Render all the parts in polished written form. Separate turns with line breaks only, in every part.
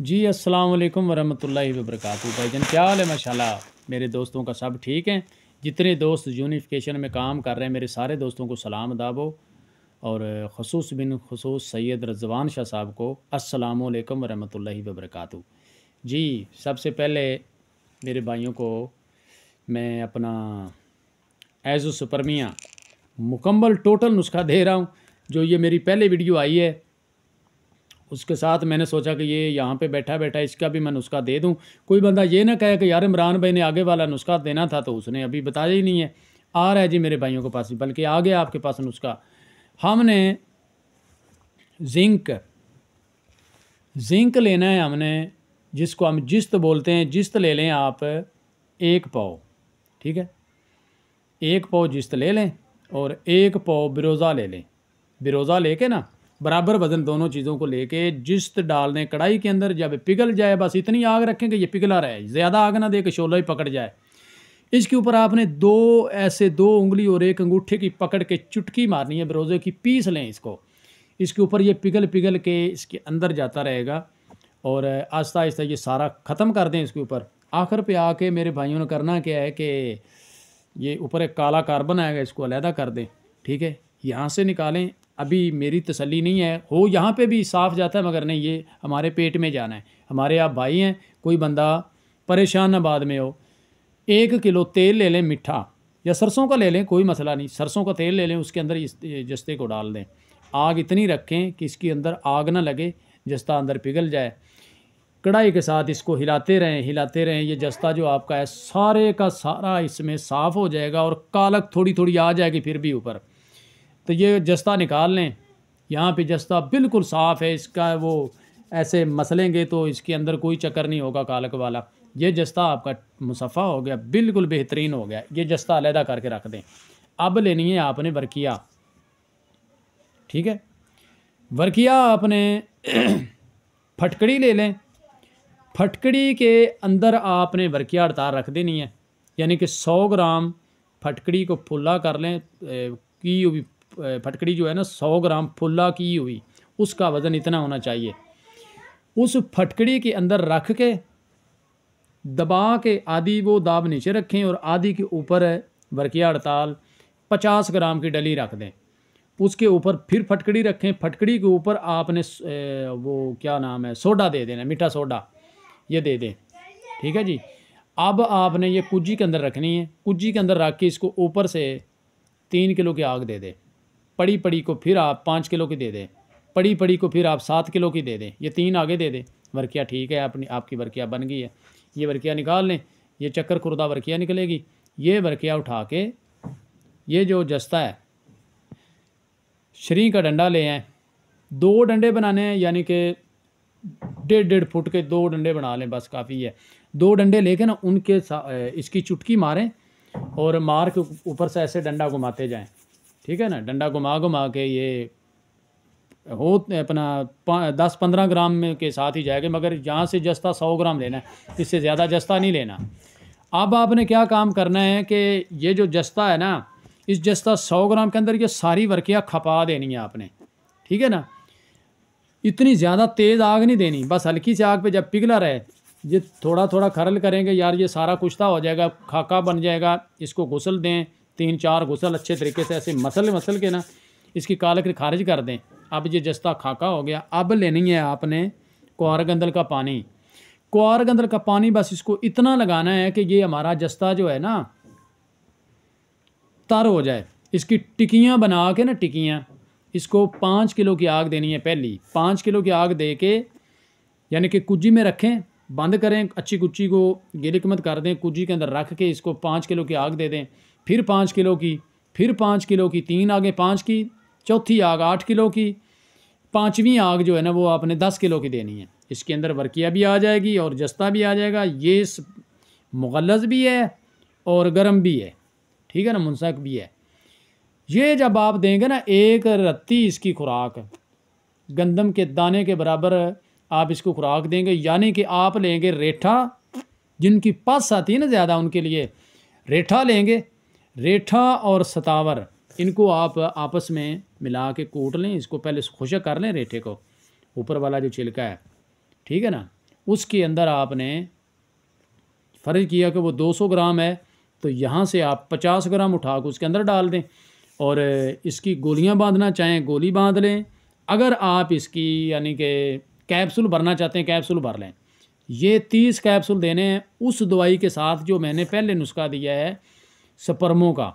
जी अस्सलाम वालेकुम वरहमतुल्लाहि वबरकातुहू। भाईजान क्या हाल है? माशाल्लाह मेरे दोस्तों का सब ठीक हैं। जितने दोस्त यूनिफिकेशन में काम कर रहे हैं मेरे सारे दोस्तों को सलाम दाबो और खसूस बिन खसूस सैयद रज़वान शाह साहब को अस्सलामु अलैकुम वरहमतुल्लाहि वबरकातुहू। जी सबसे पहले मेरे भाइयों को मैं अपना एज़ो सुपरमिया मुकम्मल टोटल नुस्खा दे रहा हूँ। जो ये मेरी पहले वीडियो आई है उसके साथ मैंने सोचा कि ये यहाँ पे बैठा बैठा इसका भी मैं नुस्खा दे दूँ। कोई बंदा ये ना कहे कि यार इमरान भाई ने आगे वाला नुस्खा देना था तो उसने अभी बताया ही नहीं है। आ रहा है जी मेरे भाइयों के पास ही, बल्कि आ गया आपके पास नुस्खा। हमने जिंक लेना है, हमने जिसको हम जिस्त बोलते हैं। जिस्त ले लें आप 1 पाव, ठीक है। 1 पाव जिस्त ले लें और 1 पाव बिरोज़ा ले लें। बिरोज़ा लेके ना बराबर वज़न दोनों चीज़ों को लेके जिस्त डाल दें कढ़ाई के अंदर। जब पिघल जाए बस इतनी आग रखें कि ये पिघला रहे, ज़्यादा आग ना दे कि शोला ही पकड़ जाए। इसके ऊपर आपने दो उंगली और 1 अंगूठे की पकड़ के चुटकी मारनी है बिरोज़े की, पीस लें इसको। इसके ऊपर ये पिघल पिघल के इसके अंदर जाता रहेगा और आहिस्ता आहिस्ता ये सारा ख़त्म कर दें इसके ऊपर। आखिर पे आके मेरे भाइयों ने करना क्या है कि ये ऊपर एक काला कार्बन आएगा, इसको अलहदा कर दें, ठीक है। यहाँ से निकालें। अभी मेरी तसल्ली नहीं है, हो यहाँ पे भी साफ़ जाता है मगर नहीं, ये हमारे पेट में जाना है। हमारे आप भाई हैं, कोई बंदा परेशान ना बाद में हो। 1 किलो तेल ले लें, मीठा या सरसों का ले लें, कोई मसला नहीं। सरसों का तेल ले लें, उसके अंदर इस जस्ते को डाल दें। आग इतनी रखें कि इसके अंदर आग ना लगे, जस्ता अंदर पिघल जाए। कढ़ाई के साथ इसको हिलाते रहें। ये जस्ता जो आपका है सारे का सारा इसमें साफ़ हो जाएगा और कालक थोड़ी थोड़ी आ जाएगी फिर भी ऊपर। तो ये जस्ता निकाल लें। यहाँ पे जस्ता बिल्कुल साफ़ है, इसका वो ऐसे मसलेंगे तो इसके अंदर कोई चक्कर नहीं होगा कालक वाला। ये जस्ता आपका मुसफ़ा हो गया, बिल्कुल बेहतरीन हो गया। ये जस्ता अलहदा करके रख दें। अब लेनी है आपने वर्किया, ठीक है। वर्किया आपने फटकड़ी ले लें। फटकड़ी के अंदर आपने वर्किया अड़तार रख देनी है, यानी कि 100 ग्राम फटकड़ी को फुल्ला कर लें। की हुई फटकड़ी जो है ना 100 ग्राम फुल्ला की हुई, उसका वज़न इतना होना चाहिए। उस फटकड़ी के अंदर रख के दबा के आधी वो दाब नीचे रखें और आधी के ऊपर वर्किया अड़ताल 50 ग्राम की डली रख दें। उसके ऊपर फिर फटकड़ी रखें। फटकड़ी के ऊपर आपने वो क्या नाम है, सोडा दे देना, मीठा सोडा ये दे दें, ठीक है जी। अब आपने ये कुज्जी के अंदर रखनी है। कुज्जी के अंदर रख के इसको ऊपर से 3 किलो की आग दे दें। पड़ी पड़ी को फिर आप 5 किलो की दे दें। पड़ी पड़ी को फिर आप 7 किलो की दे दें। ये 3 आगे दे दें। वर्किया ठीक है, आपकी वर्किया बन गई है। ये वर्किया निकाल लें। ये चक्कर खुर्दा वर्किया निकलेगी। ये वर्किया उठा के ये जो जस्ता है शरीं का डंडा ले आएँ। 2 डंडे बनाने हैं, यानी कि 1.5 फुट के 2 डंडे बना लें, बस काफ़ी है। 2 डंडे लेके ना उनके इसकी चुटकी मारें और मार के ऊपर से ऐसे डंडा घुमाते जाएं, ठीक है ना। डंडा घुमा घुमा के ये हो अपना 10-15 ग्राम में के साथ ही जाएगा, मगर यहाँ से जस्ता 100 ग्राम लेना है, इससे ज़्यादा जस्ता नहीं लेना। अब आपने क्या काम करना है कि ये जो जस्ता है ना, इस जस्ता 100 ग्राम के अंदर ये सारी वर्किया खपा देनी है आपने, ठीक है ना। इतनी ज़्यादा तेज़ आग नहीं देनी, बस हल्की सी आग पे जब पिघला रहे, ये थोड़ा थोड़ा खरल करेंगे यार, ये सारा कुश्ता हो जाएगा, खाका बन जाएगा। इसको गुसल दें, 3-4 गुसल अच्छे तरीके से ऐसे मसल के ना इसकी कालक खारिज कर दें। अब ये जस्ता खाका हो गया। अब लेनी है आपने कुआर गंदल का पानी। कुआर गंदल का पानी बस इसको इतना लगाना है कि ये हमारा जस्ता जो है ना तर हो जाए। इसकी टिकियाँ बना के ना, टिकियाँ, इसको 5 किलो की आग देनी है। पहली 5 किलो की आग दे के, यानी कि कुज्जी में रखें, बंद करें, अच्छी कुच्ची को गिरिक मत कर दें। कुज्जी के अंदर रख के इसको 5 किलो की आग दे दें। फिर 5 किलो की, फिर 5 किलो की, 3 आगे 5 की, चौथी आग 8 किलो की, 5वीं आग जो है ना वो आपने 10 किलो की देनी है। इसके अंदर वर्किया भी आ जाएगी और जस्ता भी आ जाएगा। ये मुगल्लज़ भी है और गर्म भी है, ठीक है ना, मुंसक भी है। ये जब आप देंगे ना 1 रत्ती इसकी खुराक गंदम के दाने के बराबर आप इसको खुराक देंगे, यानी कि आप लेंगे रेठा, जिनकी पस आती है ना ज़्यादा, उनके लिए रेठा लेंगे। रेठा और सतावर, इनको आप आपस में मिला के कूट लें। इसको पहले खुशक कर लें रेठे को, ऊपर वाला जो छिलका है, ठीक है ना, उसके अंदर आपने फ़र्ज किया कि वो 200 ग्राम है, तो यहाँ से आप 50 ग्राम उठा के उसके अंदर डाल दें और इसकी गोलियाँ बांधना चाहें गोली बांध लें। अगर आप इसकी यानी कि कैप्सूल भरना चाहते हैं कैप्सूल भर लें। ये 30 कैप्सूल देने हैं उस दवाई के साथ जो मैंने पहले नुस्खा दिया है स्पर्मों का,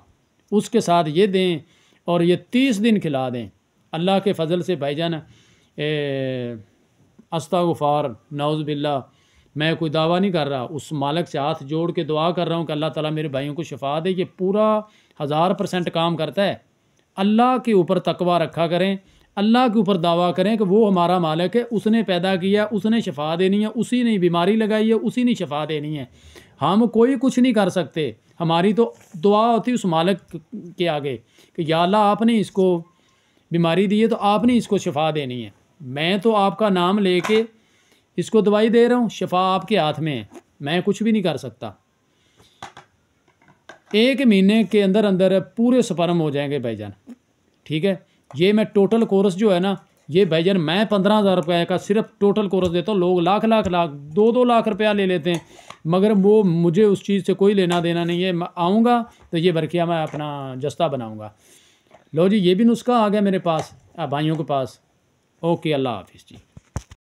उसके साथ ये दें और ये 30 दिन खिला दें। अल्लाह के फ़ज़ल से भाईजान अस्तग़फ़ार नाउज़ बिल्लाह, मैं कोई दावा नहीं कर रहा, उस मालिक से हाथ जोड़ के दुआ कर रहा हूँ कि अल्लाह ताला मेरे भाइयों को शिफा दे। ये पूरा 1000% काम करता है। अल्लाह के ऊपर तकवा रखा करें, अल्लाह के ऊपर दावा करें कि वो हमारा मालिक है, उसने पैदा किया, उसने शिफा देनी है, उसी ने बीमारी लगाई है, उसी ने शिफा देनी है। हम कोई कुछ नहीं कर सकते। हमारी तो दुआ होती है उस मालिक के आगे कि या अल्लाह आपने इसको बीमारी दी है तो आपने इसको शिफा देनी है। मैं तो आपका नाम लेके इसको दवाई दे रहा हूँ, शिफा आपके हाथ में है, मैं कुछ भी नहीं कर सकता। 1 महीने के अंदर अंदर पूरे स्पर्म हो जाएंगे भाईजान, ठीक है। ये मैं टोटल कोर्स जो है ना, ये भाईजान मैं 15,000 रुपये का सिर्फ टोटल कोर्स देता हूँ। लोग लाख 2-2 लाख रुपया ले लेते हैं, मगर वो मुझे उस चीज़ से कोई लेना देना नहीं है। मैं आऊँगा तो ये बरकिया मैं अपना जस्ता बनाऊँगा। लो जी, ये भी नुस्खा आ गया मेरे पास, भाइयों के पास। ओके, अल्लाह हाफिज़ जी।